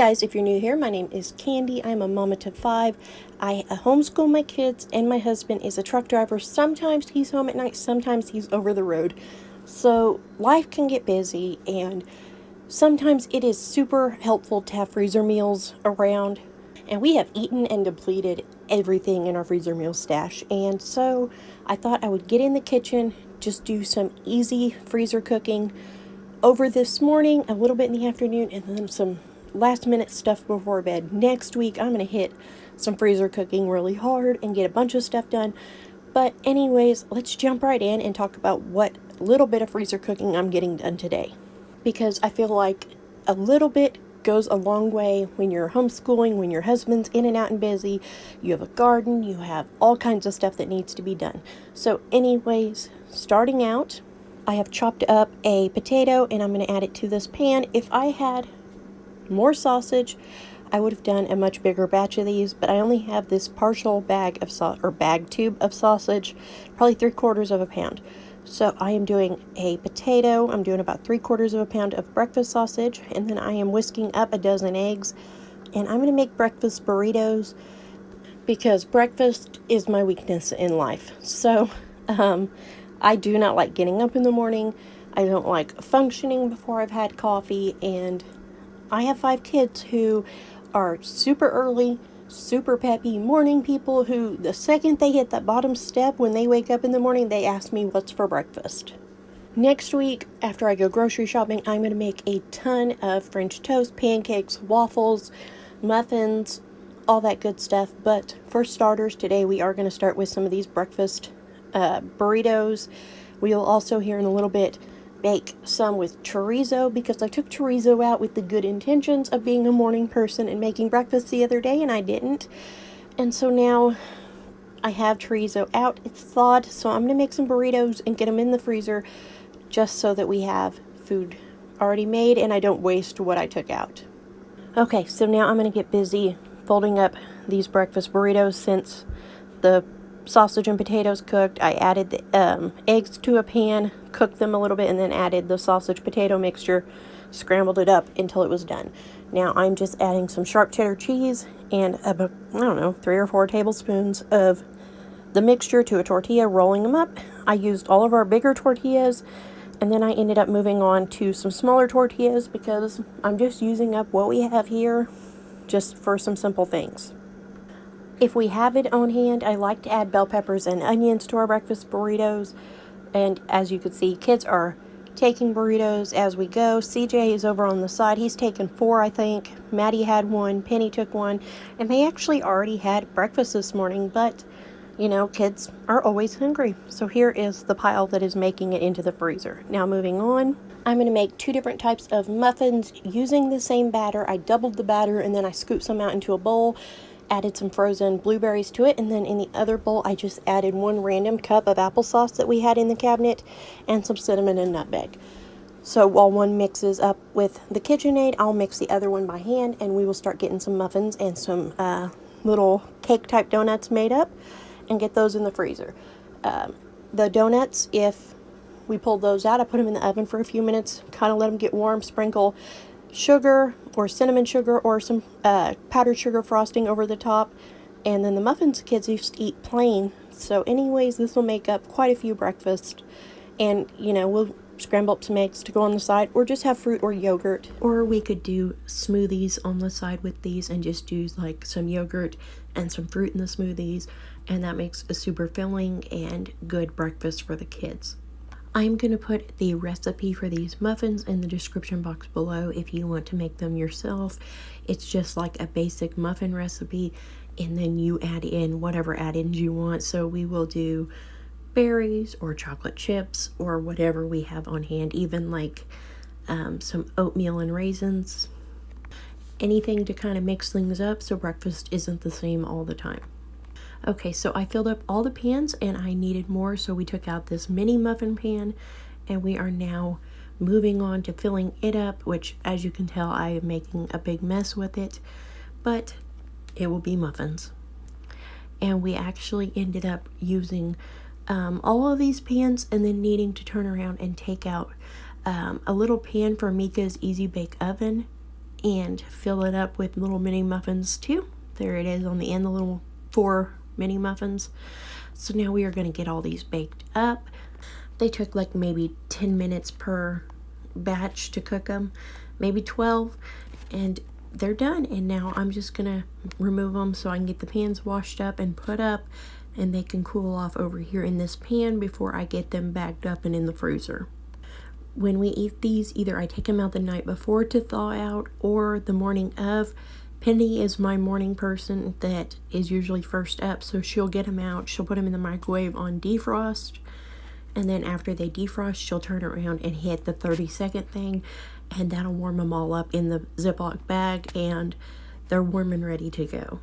guys, if you're new here, my name is Candy. I'm a mama to 5. I homeschool my kids, and my husband is a truck driver. Sometimes he's home at night, sometimes he's over the road. So life can get busy, and sometimes it is super helpful to have freezer meals around. And we have eaten and depleted everything in our freezer meal stash. And so I thought I would get in the kitchen, just do some easy freezer cooking over this morning, a little bit in the afternoon, and then some last minute stuff before bed. Next week, I'm going to hit some freezer cooking really hard and get a bunch of stuff done. But anyways, let's jump right in and talk about what little bit of freezer cooking I'm getting done today. Because I feel like a little bit goes a long way when you're homeschooling, when your husband's in and out and busy, you have a garden, you have all kinds of stuff that needs to be done. So anyways, starting out, I have chopped up a potato and I'm going to add it to this pan. If I had more sausage, I would have done a much bigger batch of these, but I only have this partial bag of bag tube of sausage, probably 3/4 of a pound. So I am doing a potato. I'm doing about 3/4 of a pound of breakfast sausage, and then I am whisking up a dozen eggs, and I'm going to make breakfast burritos because breakfast is my weakness in life. So, I do not like getting up in the morning. I don't like functioning before I've had coffee, and I have 5 kids who are super early, super peppy morning people who, the second they hit that bottom step when they wake up in the morning, they ask me what's for breakfast. Next week, after I go grocery shopping, I'm going to make a ton of French toast, pancakes, waffles, muffins, all that good stuff. But for starters, today we are going to start with some of these breakfast burritos. We'll also, here in a little bit, bake some with chorizo, because I took chorizo out with the good intentions of being a morning person and making breakfast the other day, and I didn't. And so now I have chorizo out. It's thawed, so I'm going to make some burritos and get them in the freezer just so that we have food already made and I don't waste what I took out. Okay, so now I'm going to get busy folding up these breakfast burritos. Since the sausage and potatoes cooked, I added the eggs to a pan, cooked them a little bit, and then added the sausage potato mixture, scrambled it up until it was done. Now I'm just adding some sharp cheddar cheese and I don't know, 3 or 4 tablespoons of the mixture to a tortilla, rolling them up. I used all of our bigger tortillas, and then I ended up moving on to some smaller tortillas because I'm just using up what we have here just for some simple things. If we have it on hand, I like to add bell peppers and onions to our breakfast burritos. And as you can see, kids are taking burritos as we go. CJ is over on the side. He's taken 4, I think. Maddie had 1. Penny took 1. And they actually already had breakfast this morning. But, you know, kids are always hungry. So here is the pile that is making it into the freezer. Now moving on, I'm going to make 2 different types of muffins using the same batter. I doubled the batter and then I scooped some out into a bowl. Added some frozen blueberries to it, and then in the other bowl I just added 1 random cup of applesauce that we had in the cabinet and some cinnamon and nutmeg. So while one mixes up with the KitchenAid, I'll mix the other one by hand, and we will start getting some muffins and some little cake type donuts made up and get those in the freezer. The donuts, if we pulled those out, I put them in the oven for a few minutes, kind of let them get warm, sprinkle sugar or cinnamon sugar or some powdered sugar frosting over the top, and then the muffins kids used to eat plain. So anyways, this will make up quite a few breakfasts, and you know, we'll scramble up some eggs to go on the side, or just have fruit or yogurt, or we could do smoothies on the side with these and just do like some yogurt and some fruit in the smoothies, and that makes a super filling and good breakfast for the kids. I'm going to put the recipe for these muffins in the description box below if you want to make them yourself. It's just like a basic muffin recipe, and then you add in whatever add-ins you want. So we will do berries or chocolate chips or whatever we have on hand, even like some oatmeal and raisins. Anything to kind of mix things up so breakfast isn't the same all the time. Okay, so I filled up all the pans and I needed more, so we took out this mini muffin pan and we are now moving on to filling it up, which as you can tell I am making a big mess with it, but it will be muffins. And we actually ended up using all of these pans and then needing to turn around and take out a little pan for Mika's Easy Bake Oven and fill it up with little mini muffins too. There it is on the end, the little 4 mini muffins. So now we are going to get all these baked up. They took like maybe 10 minutes per batch to cook them, maybe 12, and they're done. And now I'm just gonna remove them so I can get the pans washed up and put up, and they can cool off over here in this pan before I get them bagged up and in the freezer. When we eat these, either I take them out the night before to thaw out or the morning of. Penny is my morning person that is usually first up, so she'll get them out, she'll put them in the microwave on defrost, and then after they defrost, she'll turn around and hit the 30-second thing, and that'll warm them all up in the Ziploc bag, and they're warm and ready to go.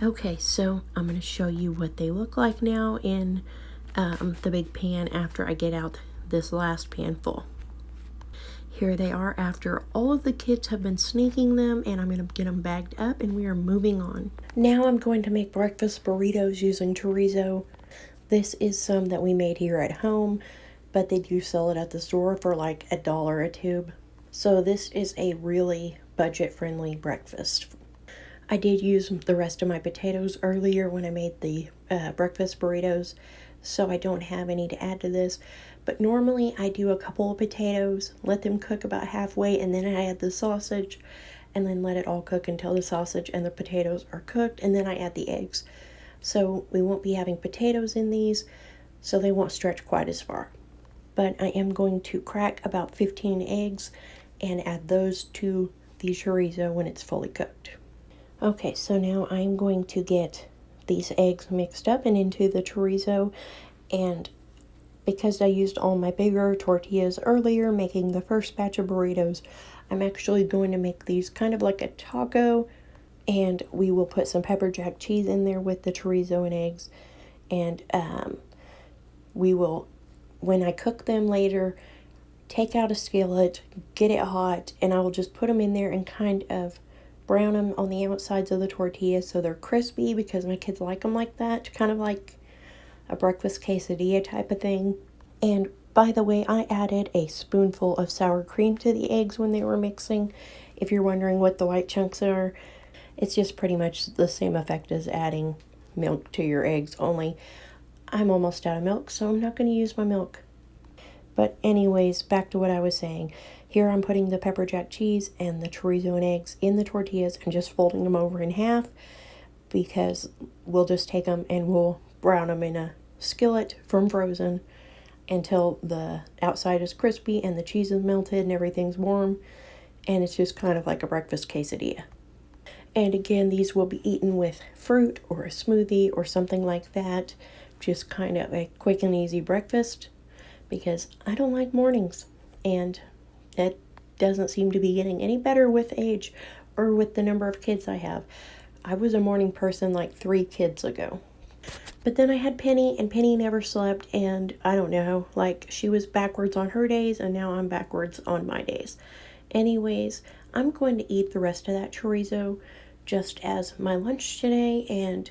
Okay, so I'm going to show you what they look like now in the big pan after I get out this last pan full. Here they are after all of the kids have been sneaking them, and I'm going to get them bagged up, and we are moving on. Now I'm going to make breakfast burritos using chorizo. This is some that we made here at home, but they do sell it at the store for like $1 a tube. So this is a really budget-friendly breakfast. I did use the rest of my potatoes earlier when I made the breakfast burritos, so I don't have any to add to this. But normally I do a couple of potatoes, let them cook about halfway, and then I add the sausage, and then let it all cook until the sausage and the potatoes are cooked, and then I add the eggs. So we won't be having potatoes in these, so they won't stretch quite as far. But I am going to crack about 15 eggs and add those to the chorizo when it's fully cooked. Okay, so now I'm going to get these eggs mixed up and into the chorizo, and because I used all my bigger tortillas earlier making the first batch of burritos, I'm actually going to make these kind of like a taco, and we will put some pepper jack cheese in there with the chorizo and eggs, and we will, when I cook them later, take out a skillet, get it hot, and I will just put them in there and kind of brown them on the outsides of the tortillas so they're crispy, because my kids like them like that, kind of like a breakfast quesadilla type of thing. And by the way, I added a spoonful of sour cream to the eggs when they were mixing. If you're wondering what the white chunks are, it's just pretty much the same effect as adding milk to your eggs, only I'm almost out of milk, so I'm not going to use my milk. But anyways, back to what I was saying. Here I'm putting the pepper jack cheese and the chorizo and eggs in the tortillas and just folding them over in half, because we'll just take them and we'll brown them in a skillet from frozen until the outside is crispy and the cheese is melted and everything's warm, and it's just kind of like a breakfast quesadilla. And again, these will be eaten with fruit or a smoothie or something like that. Just kind of a quick and easy breakfast, because I don't like mornings, and that doesn't seem to be getting any better with age or with the number of kids I have. I was a morning person like 3 kids ago. But then I had Penny, and Penny never slept, and I don't know, like she was backwards on her days, and now I'm backwards on my days. Anyways, I'm going to eat the rest of that chorizo just as my lunch today, and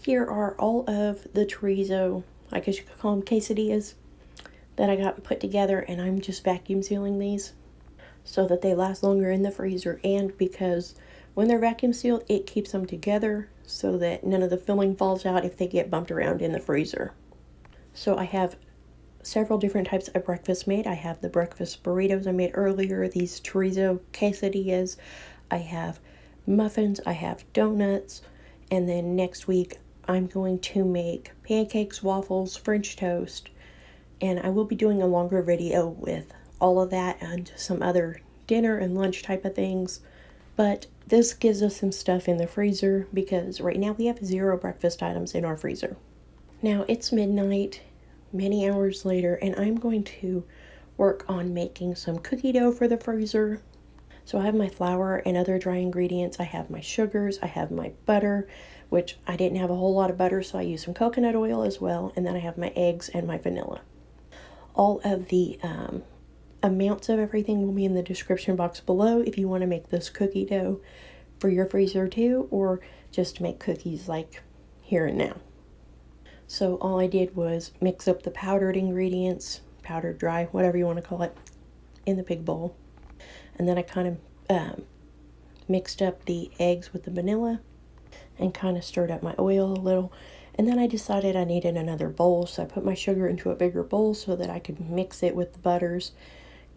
here are all of the chorizo, I guess you could call them quesadillas, that I got put together, and I'm just vacuum sealing these so that they last longer in the freezer, and because when they're vacuum sealed, it keeps them together so that none of the filling falls out if they get bumped around in the freezer. So I have several different types of breakfast made. I have the breakfast burritos I made earlier, these chorizo quesadillas. I have muffins, I have donuts, and then next week I'm going to make pancakes, waffles, French toast, and I will be doing a longer video with all of that and some other dinner and lunch type of things. But this gives us some stuff in the freezer, because right now we have 0 breakfast items in our freezer. Now it's midnight, many hours later, and I'm going to work on making some cookie dough for the freezer. So I have my flour and other dry ingredients. I have my sugars, I have my butter, which I didn't have a whole lot of butter, so I used some coconut oil as well, and then I have my eggs and my vanilla. All of the amounts of everything will be in the description box below if you want to make this cookie dough for your freezer too, or just make cookies like here and now. So all I did was mix up the powdered ingredients, powdered dry, whatever you want to call it, in the big bowl. And then I kind of mixed up the eggs with the vanilla and kind of stirred up my oil a little. And then I decided I needed another bowl, so I put my sugar into a bigger bowl so that I could mix it with the butters.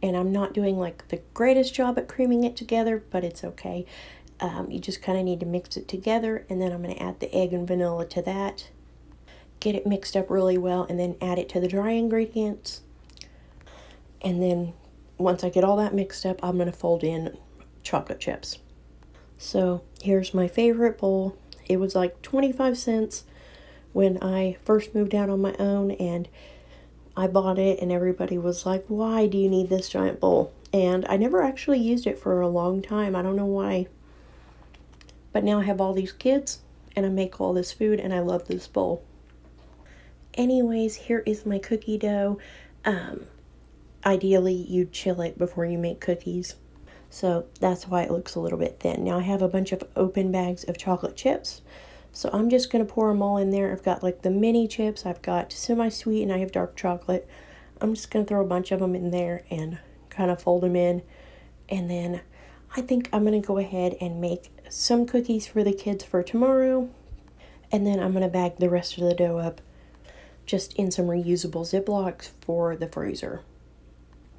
And I'm not doing like the greatest job at creaming it together, but it's okay. You just kind of need to mix it together, and then I'm going to add the egg and vanilla to that. Get it mixed up really well, and then add it to the dry ingredients. And then once I get all that mixed up, I'm going to fold in chocolate chips. So here's my favorite bowl. It was like 25 cents when I first moved out on my own, and I bought it, and everybody was like, why do you need this giant bowl? And I never actually used it for a long time. I don't know why. But now I have all these kids, and I make all this food, and I love this bowl. Anyways, here is my cookie dough. Ideally, you chill it before you make cookies. So that's why it looks a little bit thin. Now I have a bunch of open bags of chocolate chips. So I'm just going to pour them all in there. I've got like the mini chips, I've got semi-sweet, and I have dark chocolate. I'm just going to throw a bunch of them in there and kind of fold them in. And then I think I'm going to go ahead and make some cookies for the kids for tomorrow. And then I'm going to bag the rest of the dough up just in some reusable Ziplocs for the freezer.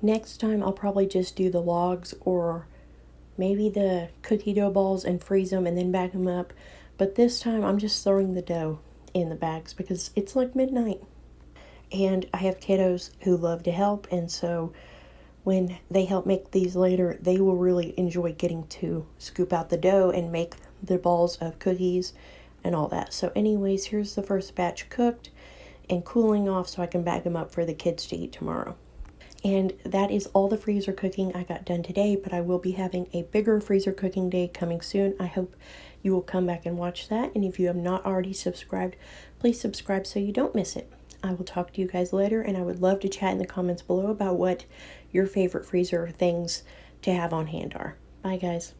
Next time I'll probably just do the logs or maybe the cookie dough balls and freeze them and then bag them up. But this time I'm just throwing the dough in the bags because it's like midnight. And I have kiddos who love to help, and so when they help make these later, they will really enjoy getting to scoop out the dough and make the balls of cookies and all that. So anyways, here's the first batch cooked and cooling off so I can bag them up for the kids to eat tomorrow. And that is all the freezer cooking I got done today, but I will be having a bigger freezer cooking day coming soon. I hope you will come back and watch that. And if you have not already subscribed, please subscribe so you don't miss it. I will talk to you guys later, and I would love to chat in the comments below about what your favorite freezer things to have on hand are. Bye, guys.